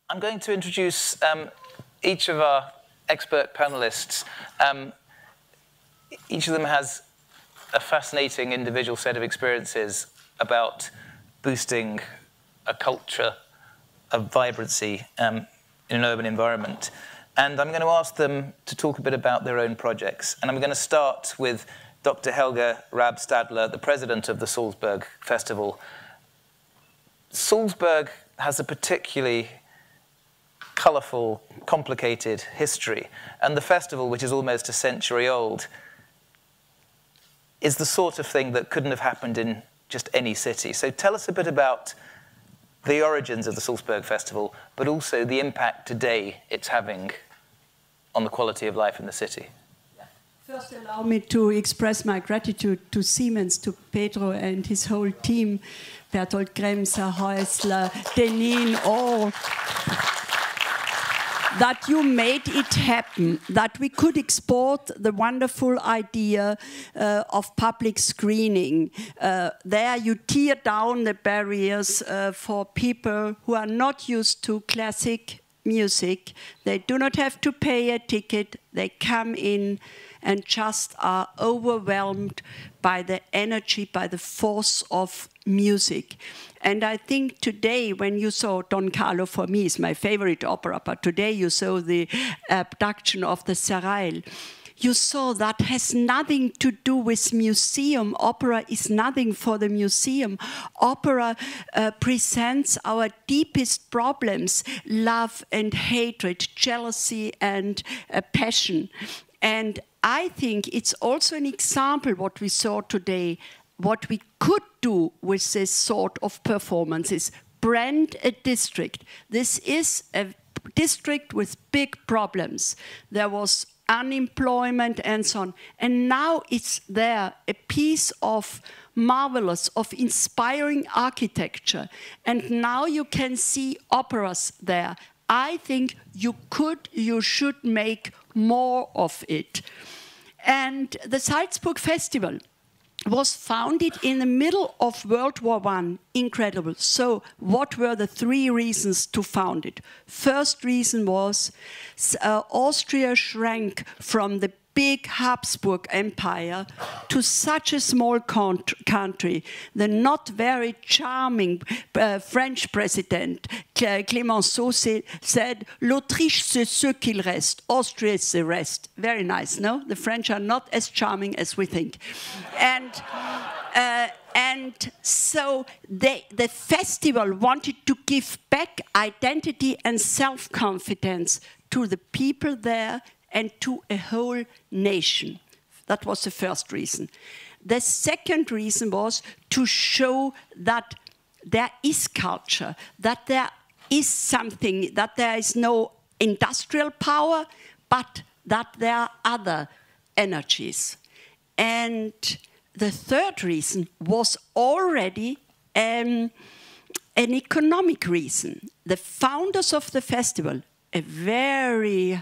I'm going to introduce each of our expert panelists. Each of them has a fascinating individual set of experiences about boosting a culture of vibrancy in an urban environment. And I'm going to ask them to talk a bit about their own projects. And I'm going to start with Dr. Helga Rabl-Stadler, the president of the Salzburg Festival. Salzburg has a particularly colourful, complicated history. And the festival, which is almost a century old, is the sort of thing that couldn't have happened in just any city. So tell us a bit about the origins of the Salzburg Festival, but also the impact today it's having on the quality of life in the city. First, allow me to express my gratitude to Siemens, to Pedro and his whole team, Bertolt Gremser, Häusler, Denin, all, that you made it happen, that we could export the wonderful idea of public screening. There you tear down the barriers for people who are not used to classic music. They do not have to pay a ticket. They come in and just are overwhelmed by the energy, by the force of music. And I think today, when you saw Don Carlo, for me, is my favorite opera, but today you saw the abduction of the Serail, you saw that has nothing to do with museum. Opera is nothing for the museum. Opera presents our deepest problems, love and hatred, jealousy and passion. And I think it's also an example, what we saw today, what we could do with this sort of performances. Brand a district. This is a district with big problems. There was unemployment and so on. And now it's there, a piece of marvelous, of inspiring architecture. And now you can see operas there. I think you should make more of it. And the Salzburg Festival was founded in the middle of World War I. Incredible. So what were the three reasons to found it? First reason was Austria shrank from the big Habsburg Empire to such a small country. The not very charming French president, Clemenceau, said, "L'Autriche, c'est ce qu'il reste. Austria is the rest." Very nice, no? The French are not as charming as we think. And so the festival wanted to give back identity and self-confidence to the people there and to a whole nation. That was the first reason. The second reason was to show that there is culture, that there is something, that there is no industrial power, but that there are other energies. And the third reason was already an economic reason. The founders of the festival, a very,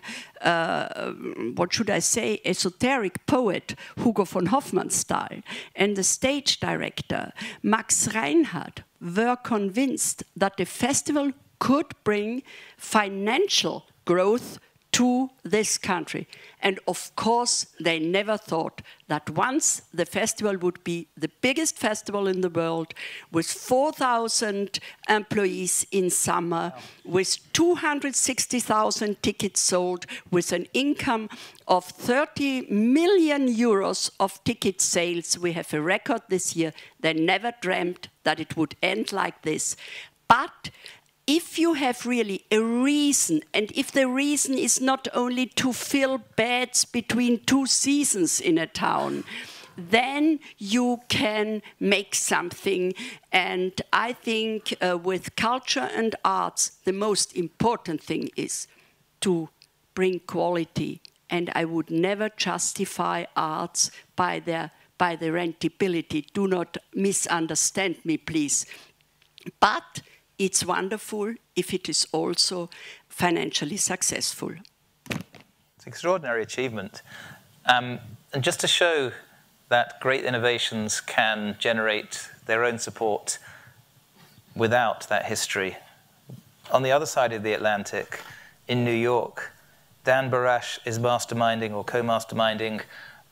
what should I say, esoteric poet, Hugo von Hofmannsthal, and the stage director, Max Reinhardt, were convinced that the festival could bring financial growth to this country. And of course, they never thought that once the festival would be the biggest festival in the world, with 4,000 employees in summer, with 260,000 tickets sold, with an income of 30 million euros of ticket sales. We have a record this year. They never dreamt that it would end like this. But if you have really a reason, and if the reason is not only to fill beds between two seasons in a town, then you can make something. And I think with culture and arts, the most important thing is to bring quality. And I would never justify arts by the rentability. Do not misunderstand me, please. But it's wonderful if it is also financially successful. It's an extraordinary achievement. And just to show that great innovations can generate their own support without that history, on the other side of the Atlantic, in New York, Dan Barasch is masterminding or co-masterminding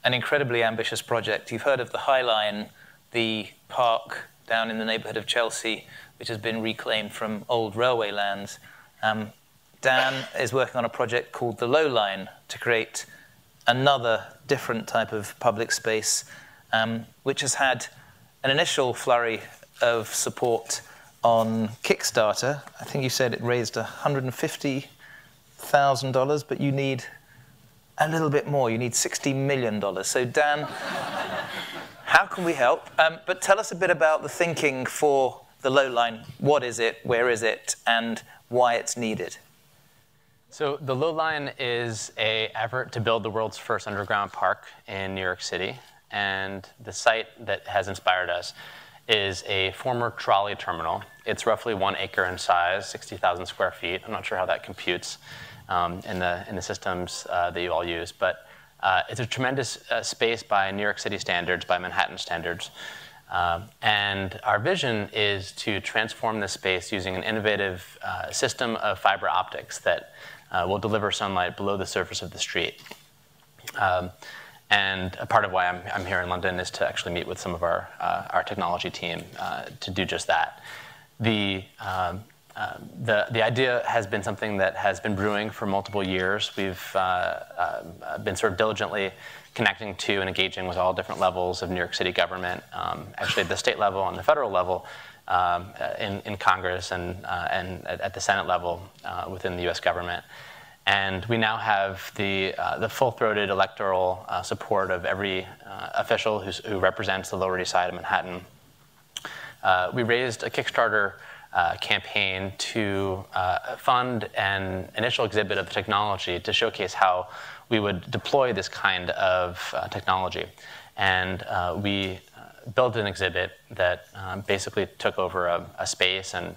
an incredibly ambitious project. You've heard of the High Line, the park down in the neighborhood of Chelsea, which has been reclaimed from old railway lands. Dan is working on a project called the Lowline to create another different type of public space, which has had an initial flurry of support on Kickstarter. I think you said it raised $150,000, but you need a little bit more. You need $60 million. So Dan, how can we help? But tell us a bit about the thinking for the Lowline. What is it, where is it, and why it's needed? So the Lowline is an effort to build the world's first underground park in New York City. And the site that has inspired us is a former trolley terminal. It's roughly 1 acre in size, 60,000 square feet. I'm not sure how that computes in the systems that you all use, but it's a tremendous space by New York City standards, by Manhattan standards. And our vision is to transform this space using an innovative system of fiber optics that will deliver sunlight below the surface of the street. And a part of why I'm here in London is to actually meet with some of our technology team to do just that. The idea has been something that has been brewing for multiple years. We've been sort of diligently connecting to and engaging with all different levels of New York City government, actually at the state level and the federal level, in Congress and at the Senate level within the US government. And we now have the full-throated electoral support of every official who represents the Lower East Side of Manhattan. We raised a Kickstarter campaign to fund an initial exhibit of the technology to showcase how we would deploy this kind of technology. And we built an exhibit that basically took over a space, and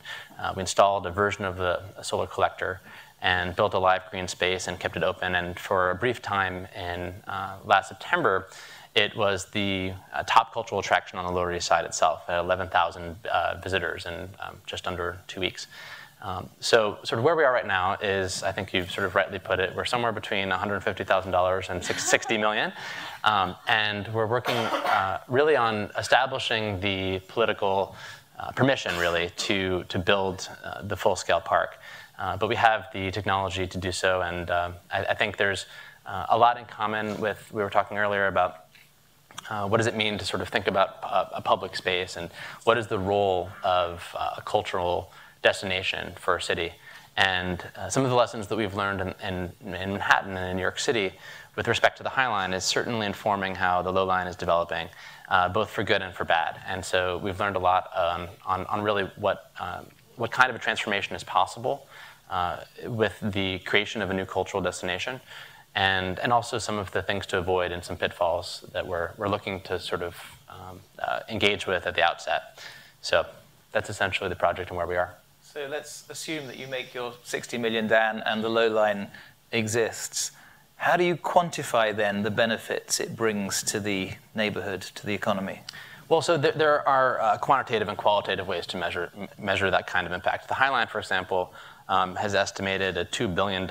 we installed a version of the solar collector and built a live green space and kept it open. And for a brief time in last September, it was the top cultural attraction on the Lower East Side itself, 11,000 visitors in just under 2 weeks. So sort of where we are right now is, I think you've sort of rightly put it, we're somewhere between $150,000 and $60 million. And we're working really on establishing the political permission, really, to build the full-scale park. But we have the technology to do so, and I think there's a lot in common with, we were talking earlier about what does it mean to sort of think about a public space, and what is the role of a cultural destination for a city. And some of the lessons that we've learned in Manhattan and in New York City with respect to the High Line is certainly informing how the Low Line is developing, both for good and for bad. And so we've learned a lot on really what kind of a transformation is possible with the creation of a new cultural destination, and also some of the things to avoid and some pitfalls that we're looking to sort of engage with at the outset. So that's essentially the project and where we are. So let's assume that you make your 60 million, Dan, and the Lowline exists. How do you quantify then the benefits it brings to the neighborhood, to the economy? Well, so there are quantitative and qualitative ways to measure that kind of impact. The High Line, for example, has estimated a $2 billion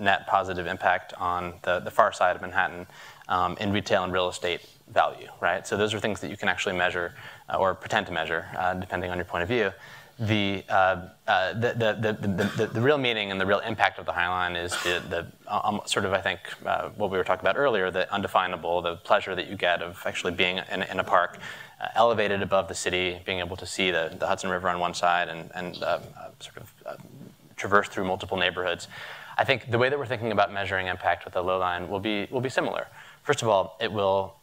net positive impact on the far side of Manhattan in retail and real estate value, right? So those are things that you can actually measure or pretend to measure, depending on your point of view. The real meaning and the real impact of the High Line is the sort of, I think, what we were talking about earlier, the undefinable, the pleasure that you get of actually being in a park, elevated above the city, being able to see the Hudson River on one side and sort of traverse through multiple neighborhoods. I think the way that we're thinking about measuring impact with the Low Line will be similar. First of all, it will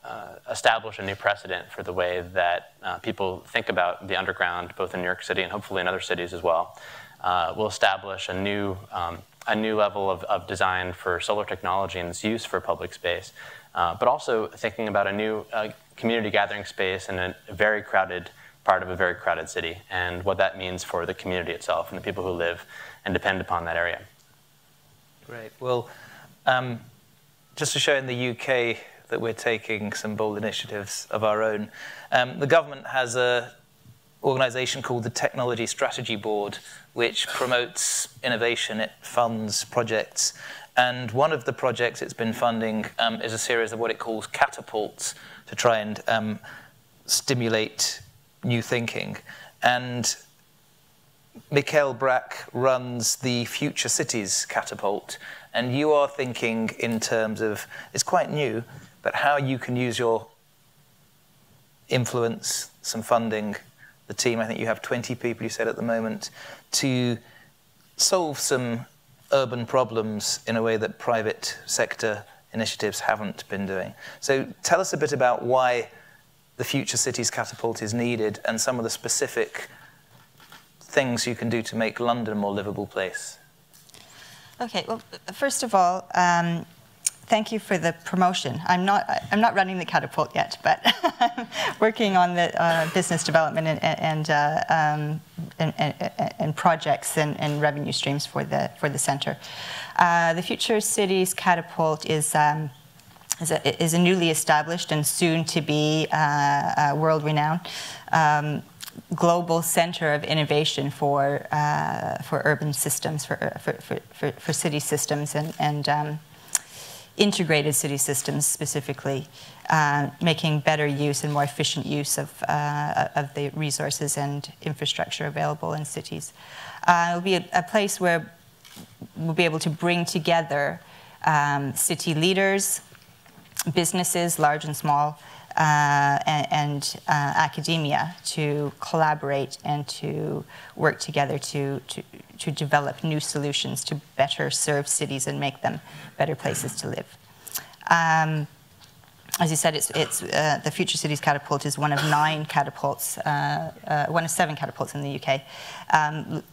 establish a new precedent for the way that people think about the underground, both in New York City and hopefully in other cities as well. We'll establish a new level of design for solar technology and its use for public space, but also thinking about a new community gathering space in a very crowded part of a very crowded city, and what that means for the community itself and the people who live and depend upon that area. Great. Well, just to show in the UK that we're taking some bold initiatives of our own, the government has a organization called the Technology Strategy Board, which promotes innovation. It funds projects. And one of the projects it's been funding is a series of what it calls catapults to try and stimulate new thinking. And Mikele Brack runs the Future Cities Catapult. And you are thinking in terms of, it's quite new, but how you can use your influence, some funding, the team, I think you have 20 people, you said at the moment, to solve some urban problems in a way that private sector initiatives haven't been doing. So tell us a bit about why the Future Cities Catapult is needed and some of the specific things you can do to make London a more livable place. Okay, well, first of all, thank you for the promotion. I'm not running the catapult yet, but I'm working on the business development and projects and revenue streams for the center. The Future Cities Catapult is a newly established and soon to be world-renowned global center of innovation for urban systems, for city systems and integrated city systems specifically, making better use and more efficient use of the resources and infrastructure available in cities. It'll be a place where we'll be able to bring together city leaders, businesses, large and small, and academia to collaborate and to work together to develop new solutions to better serve cities and make them better places to live. As you said, the Future Cities Catapult is one of 9 catapults, one of 7 catapults in the UK,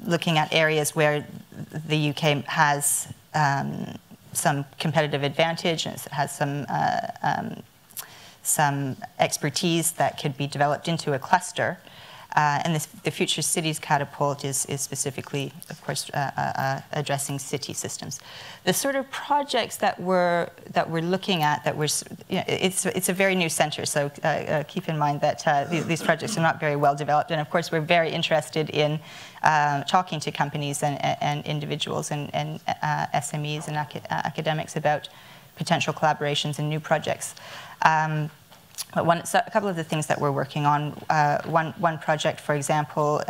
looking at areas where the UK has some competitive advantage and it has some expertise that could be developed into a cluster. And the Future Cities Catapult is specifically, of course, addressing city systems. The sort of projects that we're looking at, it's a very new center, so keep in mind that these projects are not very well developed. And of course, we're very interested in talking to companies and individuals and SMEs and academics about potential collaborations and new projects. But so a couple of the things that we're working on, one project, for example,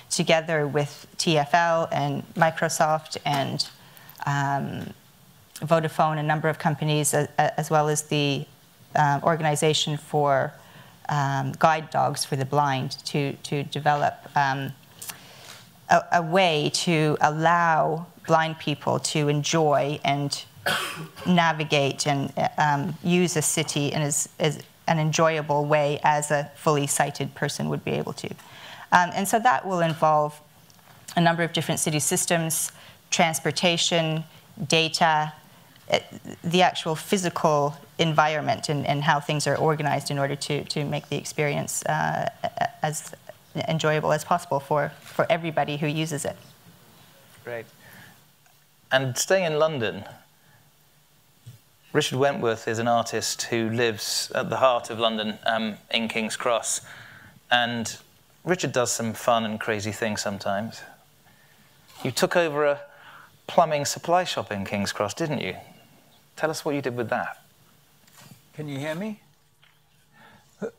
together with TfL and Microsoft and Vodafone, a number of companies, as well as the organization for guide dogs for the blind, to develop a way to allow blind people to enjoy and navigate and use a in as an enjoyable way as a fully sighted person would be able to. And so that will involve a number of different city systems, transportation, data, the actual physical environment and how things are organized in order to make the experience as enjoyable as possible for everybody who uses it. Great. And staying in London, Richard Wentworth is an artist who lives at the heart of London in King's Cross. And Richard does some fun and crazy things sometimes. You took over a plumbing supply shop in King's Cross, didn't you? Tell us what you did with that. Can you hear me?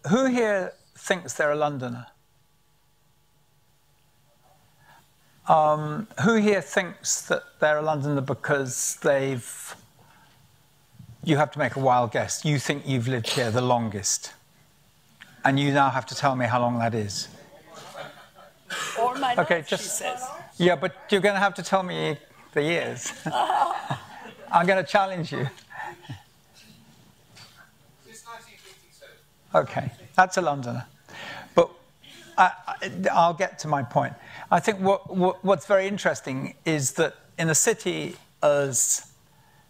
Who here thinks they're a Londoner? Who here thinks that they're a Londoner because you have to make a wild guess. You think you've lived here the longest. And you now have to tell me how long that is. Or my okay, life, she says. Yeah, but you're going to have to tell me the years. I'm going to challenge you. Since 1952. Okay, that's a Londoner. But I'll get to my point. I think what's very interesting is that in a city as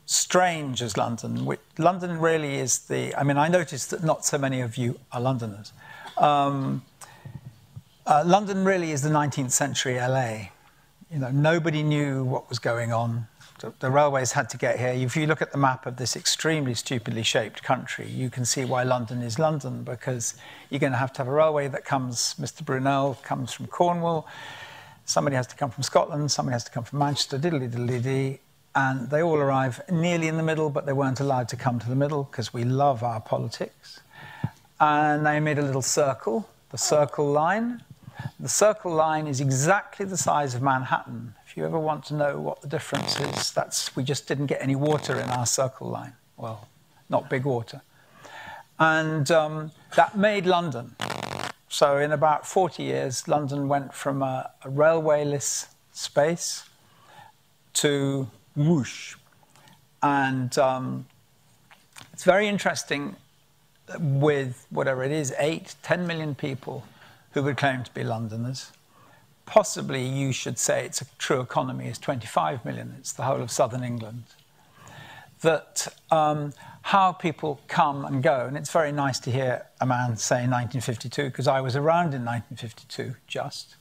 strange as London, London really is I mean, I noticed that not so many of you are Londoners. London really is the 19th century LA. You know, nobody knew what was going on. The railways had to get here. If you look at the map of this extremely stupidly shaped country, you can see why London is London, because you're going to have a railway that comes, Mr. Brunel comes from Cornwall, somebody has to come from Scotland, somebody has to come from Manchester, diddly-diddly-dee, and they all arrive nearly in the middle, but they weren't allowed to come to the middle because we love our politics. And they made a little circle, the Circle Line. The Circle Line is exactly the size of Manhattan. If you ever want to know what the difference is, we just didn't get any water in our Circle Line. Well, not big water. And that made London. So in about 40 years, London went from a railwayless space to whoosh. And it's very interesting with whatever it is, 8, 10 million people who would claim to be Londoners. Possibly you should say it's a true economy is 25 million. It's the whole of southern England. That how people come and go, and it's very nice to hear a man say 1952, because I was around in 1952 just.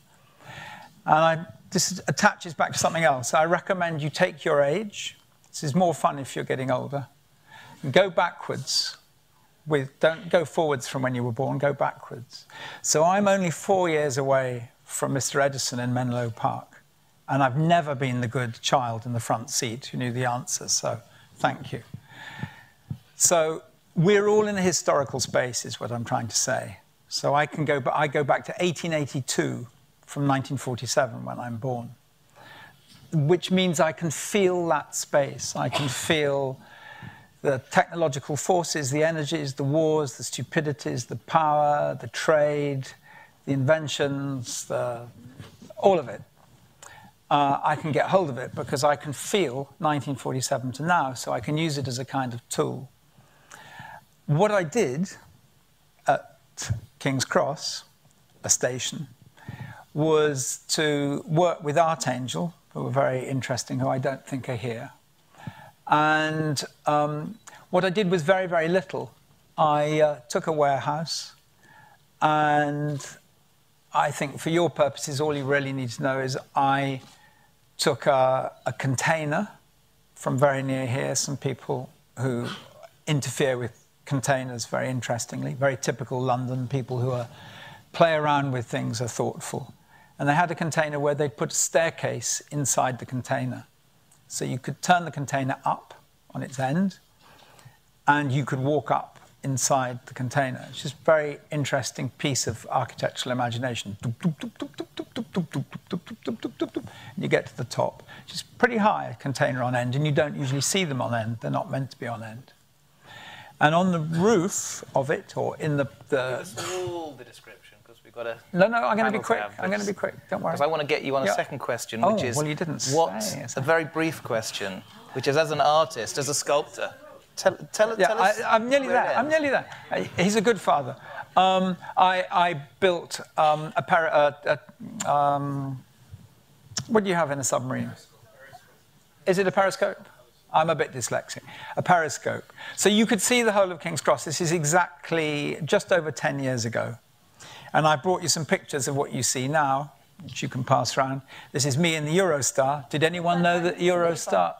And this attaches back to something else. I recommend you take your age. This is more fun if you're getting older. And go backwards. Don't go forwards from when you were born, go backwards. So I'm only 4 years away from Mr. Edison in Menlo Park, and I've never been the good child in the front seat who knew the answers, so thank you. So we're all in a historical space, is what I'm trying to say. So I go back to 1882 from 1947 when I'm born, which means I can feel that space. I can feel the technological forces, the energies, the wars, the stupidities, the power, the trade, the inventions, all of it. I can get hold of it because I can feel 1947 to now, so I can use it as a kind of tool. What I did at King's Cross, a station, was to work with Archangel, who were very interesting, who I don't think are here. And what I did was very, very little. I took a warehouse, and I think for your purposes, all you really need to know is I took a container from very near here, some people who interfere with containers very interestingly, very typical London, people who play around with things are thoughtful. And they had a container where they'd put a staircase inside the container. So you could turn the container up on its end, and you could walk up inside the container. It's just a very interesting piece of architectural imagination. And you get to the top, which is pretty high, a container on end, and you don't usually see them on end. They're not meant to be on end. And on the roof of it, or in the all the description, because we've got a... No, I'm going to be quick. I'm going to be quick. Don't worry. Because I want to get you on a second question, which is... well, you didn't say. A very brief question, which is, as an artist, as a sculptor, tell us... I'm nearly there. I'm nearly there. He's a good father. I built what do you have in a submarine? Is it a periscope? I'm a bit dyslexic. A periscope. So you could see the whole of King's Cross. This is exactly just over 10 years ago. And I brought you some pictures of what you see now, which you can pass around. This is me in the Eurostar. Did anyone know that Eurostar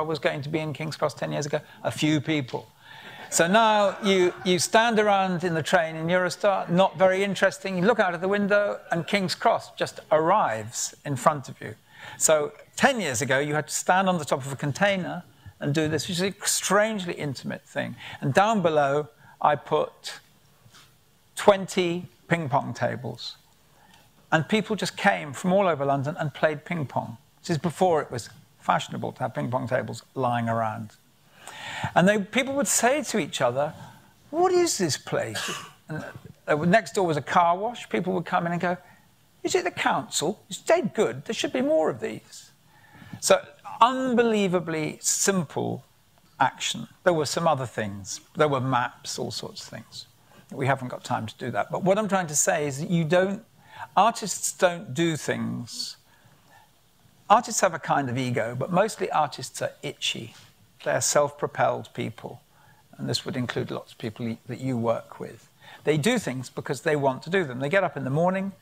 was going to be in King's Cross 10 years ago? A few people. So now you stand around in the train in Eurostar, not very interesting. You look out of the window and King's Cross just arrives in front of you. So 10 years ago, you had to stand on the top of a container and do this, which is a strangely intimate thing. And down below, I put 20 ping pong tables. And people just came from all over London and played ping pong. This is before it was fashionable to have ping pong tables lying around. And people would say to each other, what is this place? And next door was a car wash. People would come in and go, is it the council? It's dead good. There should be more of these. So unbelievably simple action. There were some other things. There were maps, all sorts of things. We haven't got time to do that. But what I'm trying to say is that artists don't do things. Artists have a kind of ego, but mostly artists are itchy. They're self-propelled people. And this would include lots of people that you work with. They do things because they want to do them. They get up in the morning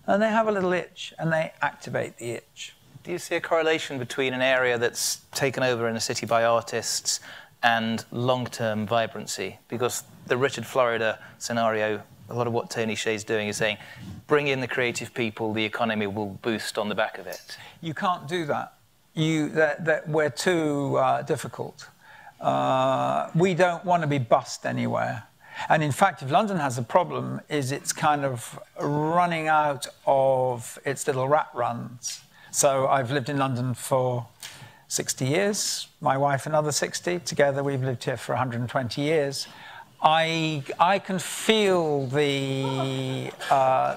and they have a little itch, and they activate the itch. Do you see a correlation between an area that's taken over in a city by artists and long-term vibrancy? Because the Richard Florida scenario, a lot of what Tony Hsieh's doing is saying, bring in the creative people, the economy will boost on the back of it. You can't do that. We're too difficult. We don't want to be bussed anywhere. And in fact, if London has a problem, is it's kind of running out of its little rat runs. So I've lived in London for 60 years, my wife another 60. Together we've lived here for 120 years. I can feel the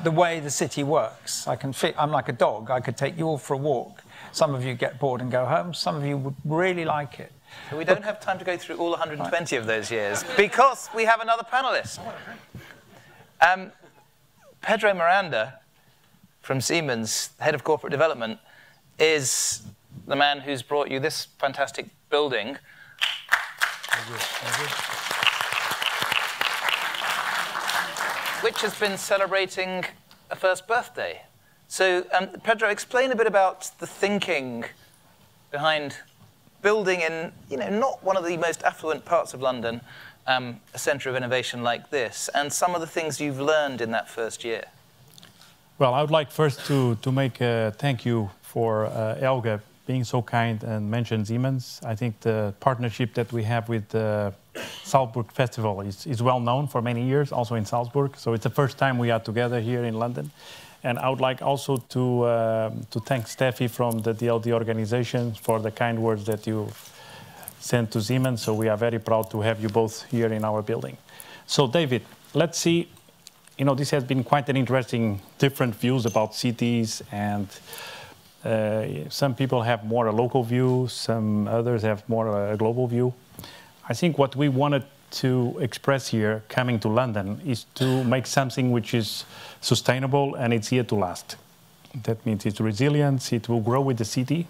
way the city works. I'm like a dog. I could take you all for a walk. Some of you get bored and go home. Some of you would really like it. So we don't have time to go through all 120 of those years because we have another panelist. Pedro Miranda from Siemens, head of corporate development, is the man who's brought you this fantastic building. Which has been celebrating a first birthday. So, Pedro, explain a bit about the thinking behind building in, not one of the most affluent parts of London, a centre of innovation like this, and some of the things you've learned in that first year. Well, I would like first to make a thank you for Helga being so kind and mention Siemens. I think the partnership that we have with the Salzburg Festival is well known for many years, also in Salzburg. So it's the first time we are together here in London. And I would like also to thank Steffi from the DLD organization for the kind words that you sent to Siemens. So we are very proud to have you both here in our building. So David, let's see. This has been quite an interesting, different views about cities, and some people have more a local view, some others have more a global view. I think what we wanted to express here, coming to London, is to make something which is sustainable and it's here to last. That means it's resilience, it will grow with the city.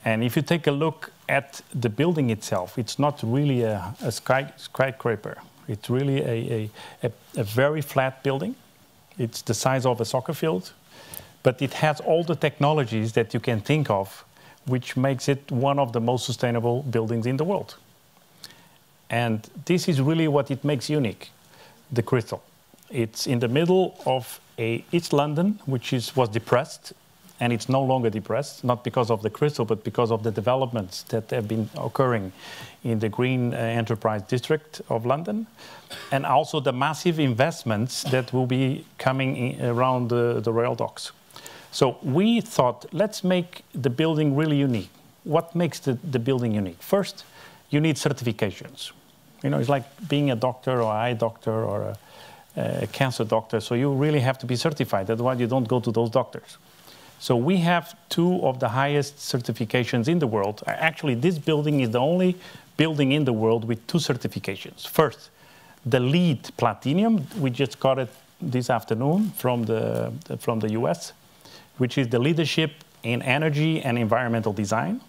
And if you take a look at the building itself, it's not really a skyscraper. It's really a very flat building. It's the size of a soccer field, but it has all the technologies that you can think of, which makes it one of the most sustainable buildings in the world. And this is really what it makes unique, the Crystal. It's in the middle of East London, which was depressed, and it's no longer depressed, not because of the Crystal, but because of the developments that have been occurring in the Green Enterprise District of London, and also the massive investments that will be coming around the rail docks. So we thought, let's make the building really unique. What makes the building unique? First, you need certifications. It's like being a doctor or an eye doctor or a cancer doctor. So you really have to be certified. Otherwise, you don't go to those doctors. So we have two of the highest certifications in the world. Actually, this building is the only building in the world with two certifications. First, the LEED Platinum. We just got it this afternoon from the US, which is the leadership in energy and environmental design.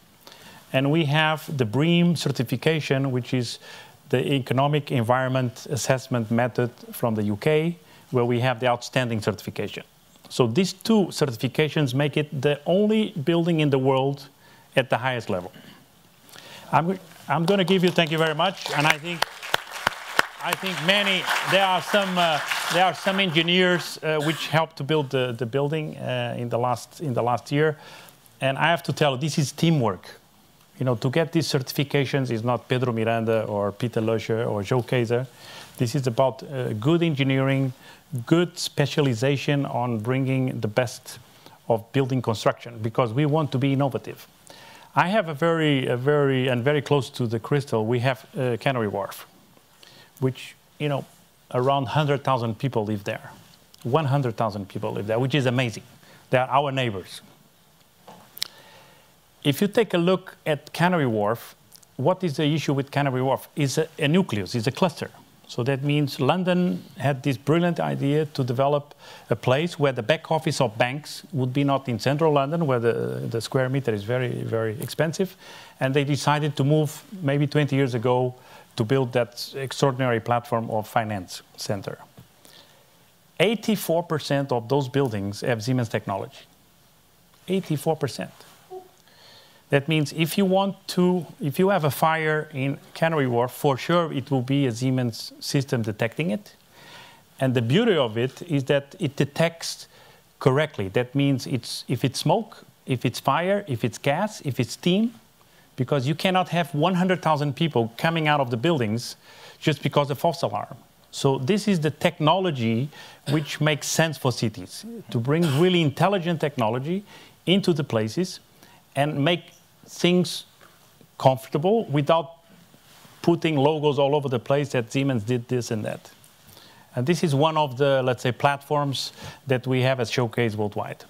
And we have the BREEAM certification, which is the Economic Environment Assessment Method from the UK, where we have the outstanding certification. So these two certifications make it the only building in the world at the highest level. I'm going to give you, thank you very much, and I think there are some engineers which helped to build the building in the last year, and I have to tell you, this is teamwork. To get these certifications is not Pedro Miranda or Peter Löscher or Joe Kaiser. This is about good engineering, good specialization on bringing the best of building construction, because we want to be innovative. I have very close to the Crystal, we have Canary Wharf, which, around 100,000 people live there. 100,000 people live there, which is amazing. They are our neighbors. If you take a look at Canary Wharf, what is the issue with Canary Wharf? It's a nucleus, it's a cluster. So that means London had this brilliant idea to develop a place where the back office of banks would be not in central London, where the square meter is very, very expensive. And they decided to move, maybe 20 years ago, to build that extraordinary platform of finance center. 84% of those buildings have Siemens technology. 84%. That means if you have a fire in Canary Wharf, for sure it will be a Siemens system detecting it. And the beauty of it is that it detects correctly. That means if it's smoke, if it's fire, if it's gas, if it's steam, because you cannot have 100,000 people coming out of the buildings just because of false alarm. So this is the technology which makes sense for cities, to bring really intelligent technology into the places and make things comfortable without putting logos all over the place that Siemens did this and that. And this is one of the, let's say, platforms that we have as Showcase worldwide.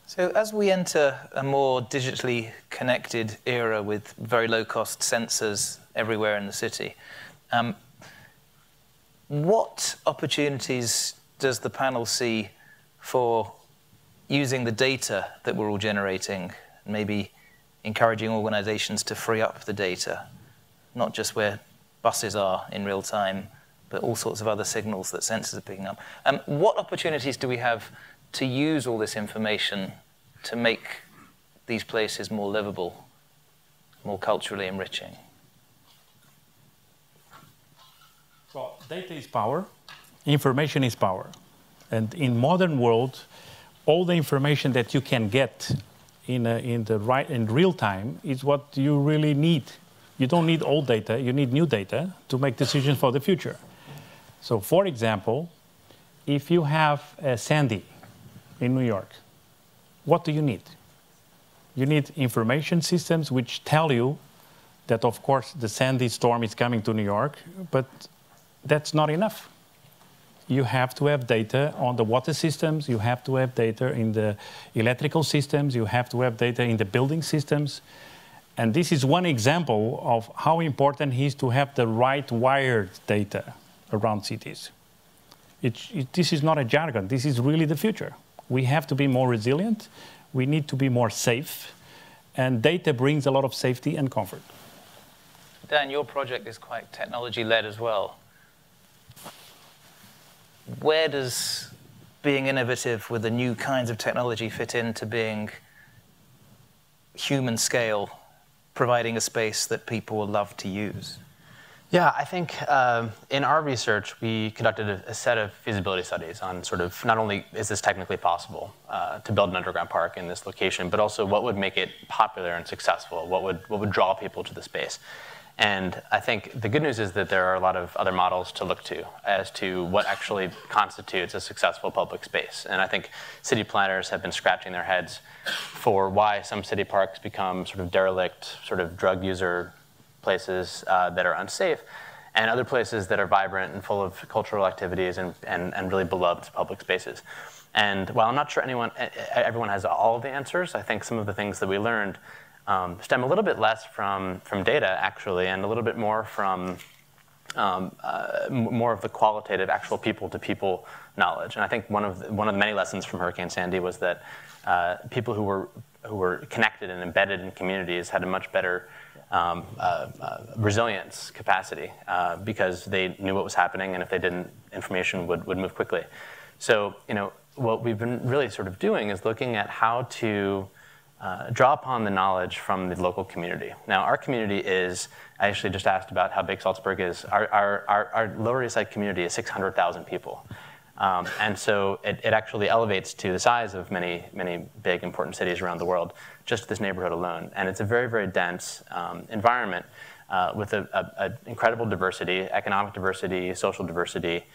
So as we enter a more digitally connected era with very low-cost sensors everywhere in the city, what opportunities does the panel see for using the data that we're all generating, maybe encouraging organizations to free up the data, not just where buses are in real time, but all sorts of other signals that sensors are picking up. What opportunities do we have to use all this information to make these places more livable, more culturally enriching? Well, data is power, information is power. And in modern world, all the information that you can get in real time is what you really need. You don't need old data, you need new data to make decisions for the future. So for example, if you have a Sandy in New York, what do you need? You need information systems which tell you that, of course, the Sandy storm is coming to New York, but that's not enough. You have to have data on the water systems, you have to have data in the electrical systems, you have to have data in the building systems. And this is one example of how important it is to have the right wired data around cities. This is not a jargon, this is really the future. We have to be more resilient, we need to be more safe, and data brings a lot of safety and comfort. Dan, your project is quite technology-led as well. Where does being innovative with the new kinds of technology fit into being human scale, providing a space that people will love to use? Yeah, I think in our research, we conducted a set of feasibility studies on sort of not only is this technically possible to build an underground park in this location, but also what would make it popular and successful, what would draw people to the space. And I think the good news is that there are a lot of other models to look to as to what actually constitutes a successful public space. And I think city planners have been scratching their heads for why some city parks become sort of derelict, sort of drug user places that are unsafe, and other places that are vibrant and full of cultural activities and really beloved public spaces. And while I'm not sure everyone has all of the answers, I think some of the things that we learned stem a little bit less from data, actually, and a little bit more from more of the qualitative, actual people-to-people knowledge. And I think one of the many lessons from Hurricane Sandy was that people who were connected and embedded in communities had a much better resilience capacity because they knew what was happening, and if they didn't, information would move quickly. So, what we've been really sort of doing is looking at how to draw upon the knowledge from the local community. Now, our community is, I actually just asked about how big Salzburg is. Our Lower East Side community is 600,000 people. And so it actually elevates to the size of many, many big, important cities around the world, just this neighborhood alone. And it's a very, very dense environment with an incredible diversity, economic diversity, social diversity,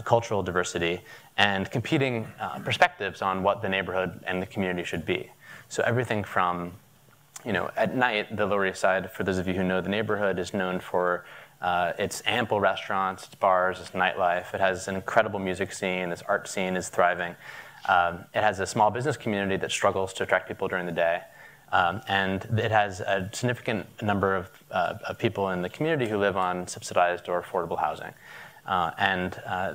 cultural diversity, and competing perspectives on what the neighborhood and the community should be. So everything from, at night, the Lower East Side, for those of you who know the neighborhood, is known for its ample restaurants, its bars, its nightlife. It has an incredible music scene. Its art scene is thriving. It has a small business community that struggles to attract people during the day. And it has a significant number of people in the community who live on subsidized or affordable housing. And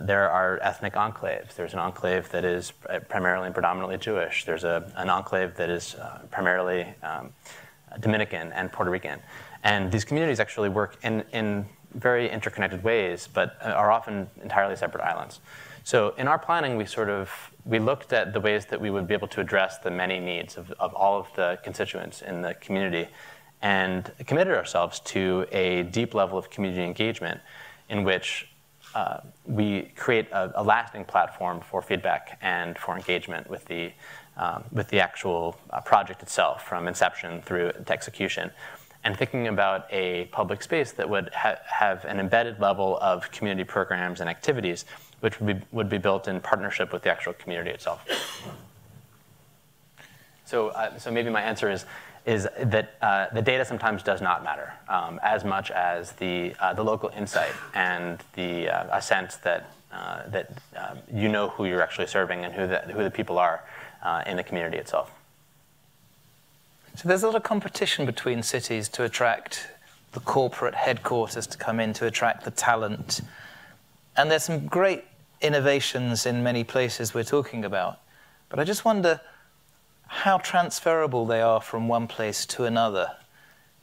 there are ethnic enclaves. There's an enclave that is primarily and predominantly Jewish. There's an enclave that is primarily Dominican and Puerto Rican. And these communities actually work in very interconnected ways, but are often entirely separate islands. So in our planning, we looked at the ways that we would be able to address the many needs of all of the constituents in the community, and committed ourselves to a deep level of community engagement in which we create a lasting platform for feedback and for engagement with the actual project itself, from inception through to execution, and thinking about a public space that would have an embedded level of community programs and activities, which would be built in partnership with the actual community itself. So maybe my answer is that the data sometimes does not matter as much as the local insight and a sense that you know who you're actually serving and who the people are in the community itself. So there's a lot of competition between cities to attract the corporate headquarters to come in, to attract the talent. And there's some great innovations in many places we're talking about. But I just wonder how transferable they are from one place to another.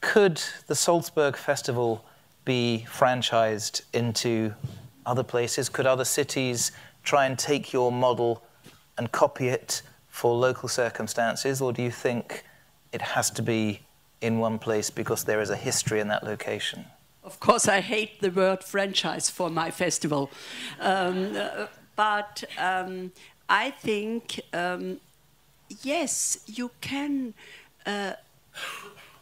Could the Salzburg Festival be franchised into other places? Could other cities try and take your model and copy it for local circumstances? Or do you think it has to be in one place because there is a history in that location? Of course, I hate the word franchise for my festival. But I think yes, you can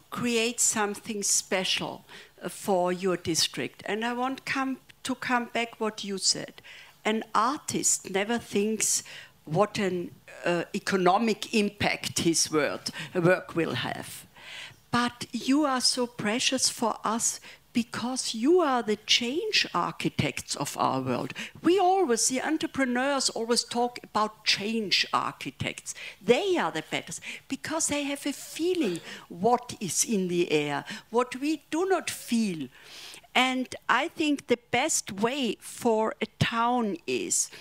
create something special for your district. And I want to come back what you said. An artist never thinks what an economic impact his work will have. But you are so precious for us because you are the change architects of our world. The entrepreneurs always talk about change architects. They are the best because they have a feeling what is in the air, what we do not feel. And I think the best way for a town is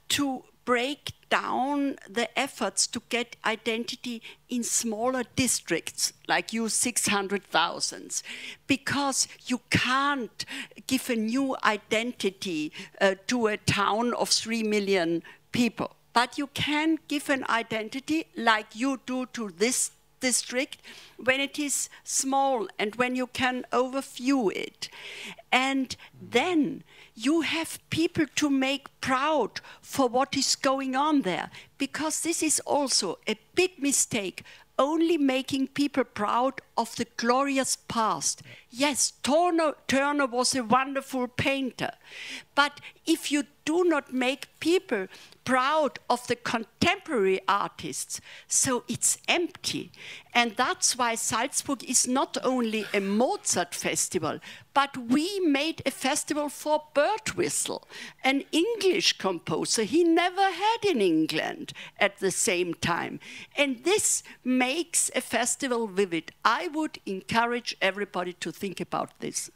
to break down the efforts to get identity in smaller districts, like you 600,000, because you can't give a new identity to a town of 3 million people. But you can give an identity like you do to this district when it is small and when you can overview it. And then you have people to make proud for what is going on there, because this is also a big mistake, only making people proud of the glorious past. Yes, Turner was a wonderful painter, but if you do not make people proud of the contemporary artists, so it's empty. And that's why Salzburg is not only a Mozart festival, but we made a festival for Birdwhistle, an English composer he never had in England at the same time. And this makes a festival vivid. I would encourage everybody to think about this.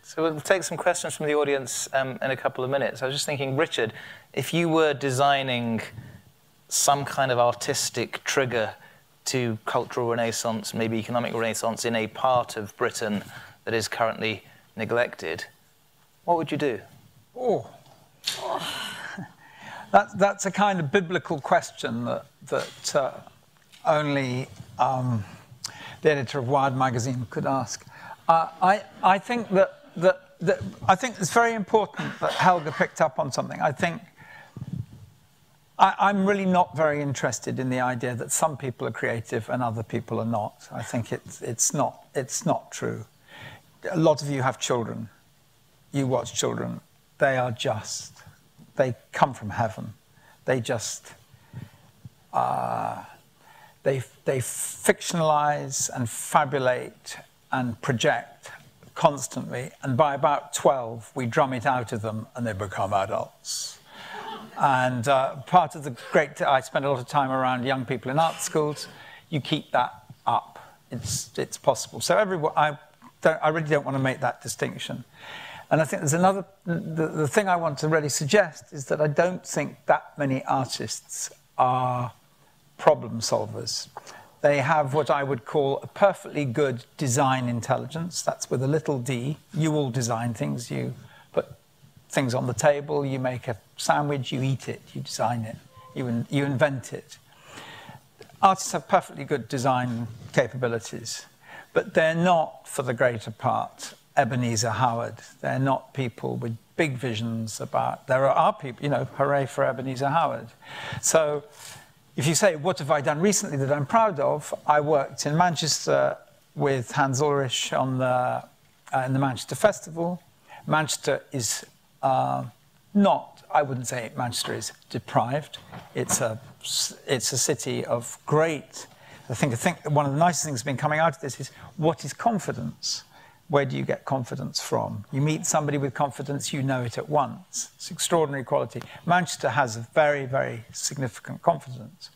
So we'll take some questions from the audience in a couple of minutes. I was just thinking, Richard, if you were designing some kind of artistic trigger to cultural renaissance, maybe economic renaissance in a part of Britain that is currently neglected, what would you do? Oh. That's a kind of biblical question that only the editor of Wired magazine could ask. I think I think it's very important that Helga picked up on something. I think I'm really not very interested in the idea that some people are creative and other people are not. I think it's not true. A lot of you have children. You watch children. They come from heaven. They just they fictionalize and fabulate and project constantly, and by about 12, we drum it out of them and they become adults. And part of the I spend a lot of time around young people in art schools. You keep that up. It's possible. So I really don't want to make that distinction. And I think there's another, the thing I want to really suggest is that I don't think that many artists are problem solvers. They have what I would call a perfectly good design intelligence. That's with a little d. You all design things. You put things on the table. You make a sandwich. You eat it. You design it. You invent it. Artists have perfectly good design capabilities, but they're not, for the greater part, Ebenezer Howard. They're not people with big visions about... There are people, you know, hooray for Ebenezer Howard. So if you say, what have I done recently that I'm proud of? I worked in Manchester with Hans Ulrich on in the Manchester Festival. Manchester is not, I wouldn't say Manchester is deprived. It's a city of great... I think one of the nicest things that's been coming out of this is, what is confidence? Where do you get confidence from? You meet somebody with confidence, you know it at once. It's extraordinary quality. Manchester has a very, very significant confidence.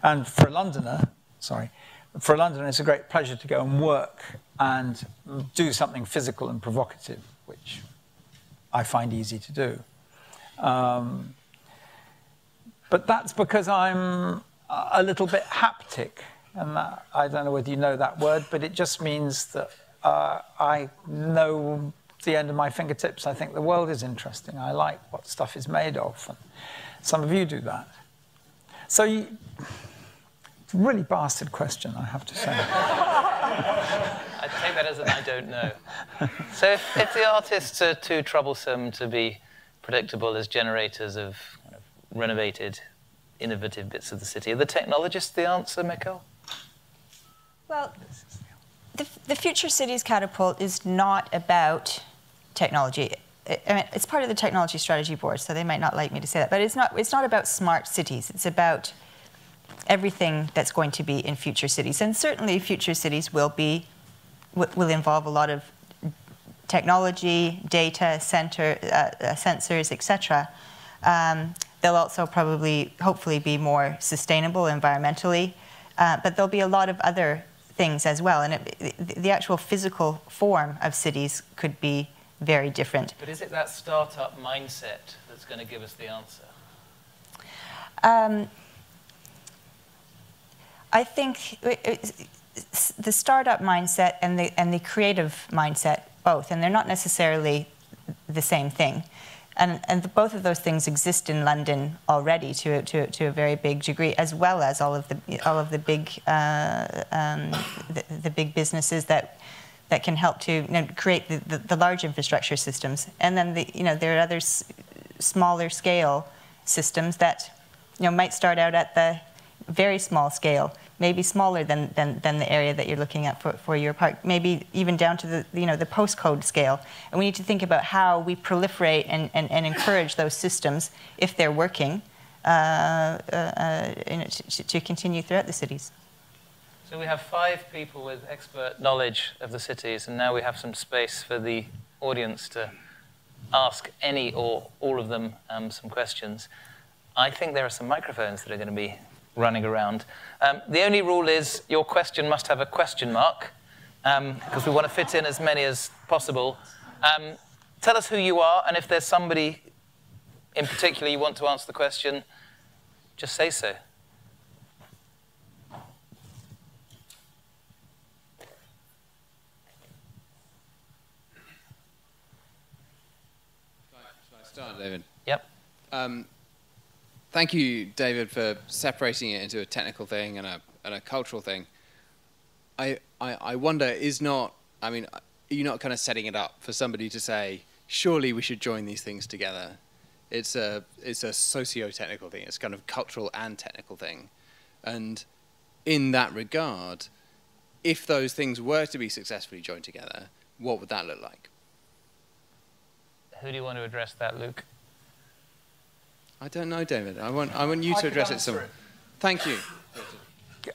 And for a Londoner, it's a great pleasure to go and work and do something physical and provocative, which I find easy to do. But that's because I'm a little bit haptic. And that, I don't know whether you know that word, but it just means that I know the end of my fingertips. I think the world is interesting. I like what stuff is made of. And some of you do that. So it's a really bastard question, I have to say. I take that as an I don't know. So if the artists are too troublesome to be predictable as generators of kind of renovated, innovative bits of the city, are the technologists the answer, Mikele? Well, the Future Cities Catapult is not about technology. I mean, it's part of the Technology Strategy Board, so they might not like me to say that. But it's not about smart cities. It's about everything that's going to be in future cities. And certainly future cities will involve a lot of technology, data, sensors, etc. They'll also hopefully be more sustainable environmentally. But there'll be a lot of other things as well. And the actual physical form of cities could be very different. But is it that startup mindset that's going to give us the answer? I think the startup mindset and the creative mindset, both, and they're not necessarily the same thing. And both of those things exist in London already to a very big degree, as well as all of the big businesses that can help to create the large infrastructure systems. And then there are other smaller scale systems that might start out at the very small scale, maybe smaller than the area that you're looking at for your park, maybe even down to the postcode scale. And we need to think about how we proliferate and encourage those systems, if they're working, to continue throughout the cities. So we have 5 people with expert knowledge of the cities, and now we have some space for the audience to ask any or all of them some questions. I think there are some microphones that are going to be running around. The only rule is your question must have a question mark, because we want to fit in as many as possible. Tell us who you are, and if there's somebody in particular you want to answer the question, just say so. Shall I start, David? Yep. Thank you, David, for separating it into a technical thing and a cultural thing. I wonder, are you not kind of setting it up for somebody to say, surely we should join these things together? It's a socio-technical thing. It's kind of cultural and technical thing. And in that regard, if those things were to be successfully joined together, what would that look like? Who do you want to address that, Luke? I don't know, David. I want you to address it somewhere. Thank you.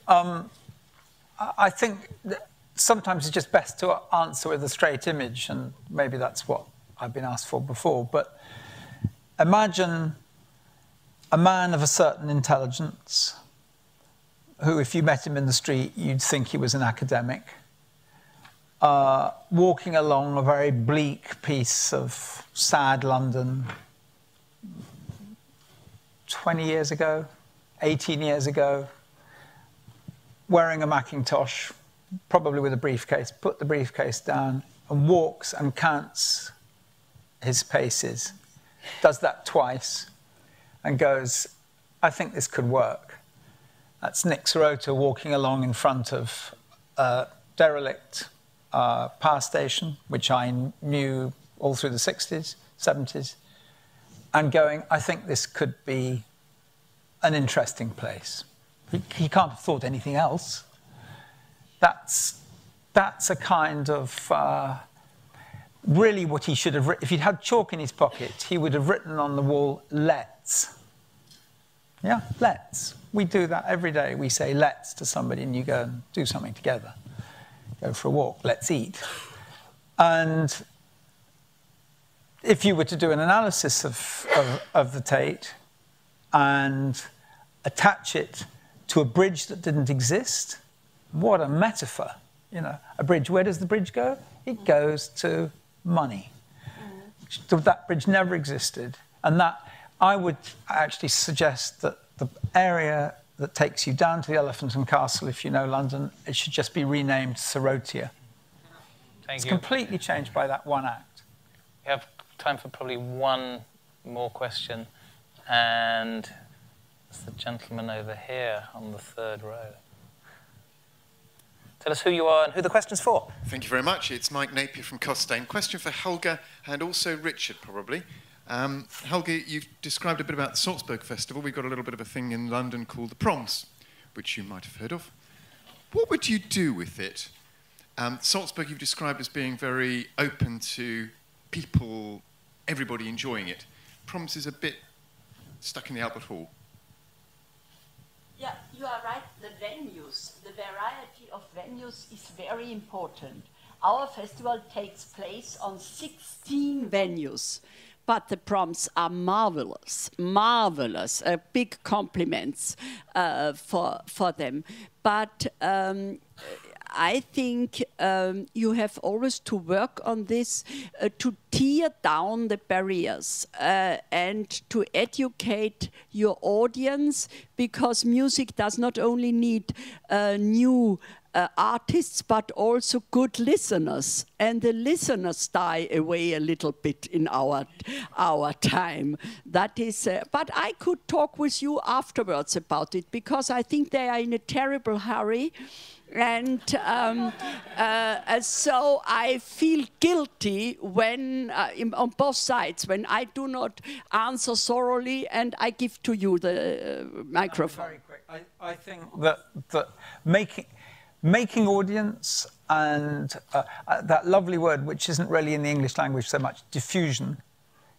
I think that sometimes it's just best to answer with a straight image, and maybe that's what I've been asked for before. But imagine a man of a certain intelligence who, if you met him in the street, you'd think he was an academic, walking along a very bleak piece of sad London 20 years ago, 18 years ago, wearing a Macintosh, probably with a briefcase, put the briefcase down and walks and counts his paces, does that twice, and goes, I think this could work. That's Nick Sirota walking along in front of a derelict power station, which I knew all through the 60s, 70s, and going, I think this could be an interesting place. He can't have thought anything else. That's a kind of really what he should have written. If he'd had chalk in his pocket, he would have written on the wall, let's. Yeah, let's. We do that every day. We say let's to somebody and you go and do something together. Go for a walk, let's eat. And if you were to do an analysis of the Tate and attach it to a bridge that didn't exist, what a metaphor. You know, a bridge, where does the bridge go? It goes to money. So that bridge never existed. And that, I would actually suggest that the area that takes you down to the Elephant and Castle, if you know London, it should just be renamed Sirotia. It's completely changed by that one act. We have time for probably one more question. And it's the gentleman over here on the third row. Tell us who you are and who the question's for. Thank you very much. It's Mike Napier from Costain. Question for Helga and also Richard, probably. Helga, you've described a bit about the Salzburg Festival. We've got a little bit of a thing in London called the Proms, which you might have heard of. What would you do with it? Salzburg you've described as being very open to people, everybody enjoying it. Proms is a bit stuck in the Albert Hall. Yeah, you are right. The venues, the variety of venues is very important. Our festival takes place on 16 venues, but the proms are marvelous, marvelous. Big compliments for them. But I think you have always to work on this to tear down the barriers and to educate your audience, because music does not only need new artists, but also good listeners. And the listeners die away a little bit in our time. That is, but I could talk with you afterwards about it, because I think they are in a terrible hurry. And so I feel guilty when, on both sides, when I do not answer thoroughly and I give to you the microphone. Very quick. I think that making audience and that lovely word, which isn't really in the English language so much, diffusion,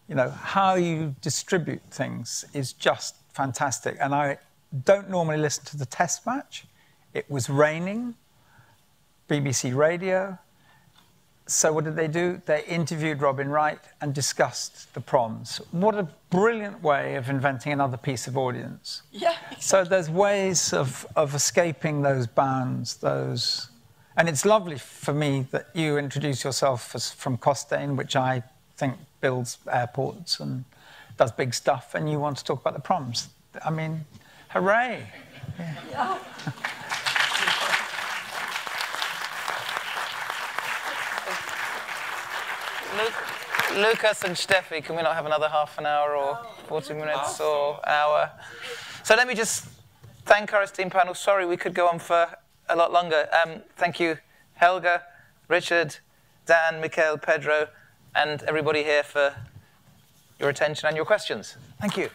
you know, how you distribute things is just fantastic. And I don't normally listen to the test match. It was raining, BBC Radio. So what did they do? They interviewed Robin Wright and discussed the proms. What a brilliant way of inventing another piece of audience. Yeah, exactly. So there's ways of escaping those bounds, those... And it's lovely for me that you introduce yourself as from Costain, which I think builds airports and does big stuff, and you want to talk about the proms. I mean, hooray. Yeah. Lucas and Steffi, can we not have another half an hour or 40 minutes or hour? So let me just thank our esteemed panel. Sorry, we could go on for a lot longer. Thank you, Helga, Richard, Dan, Mikele, Pedro, and everybody here for your attention and your questions. Thank you.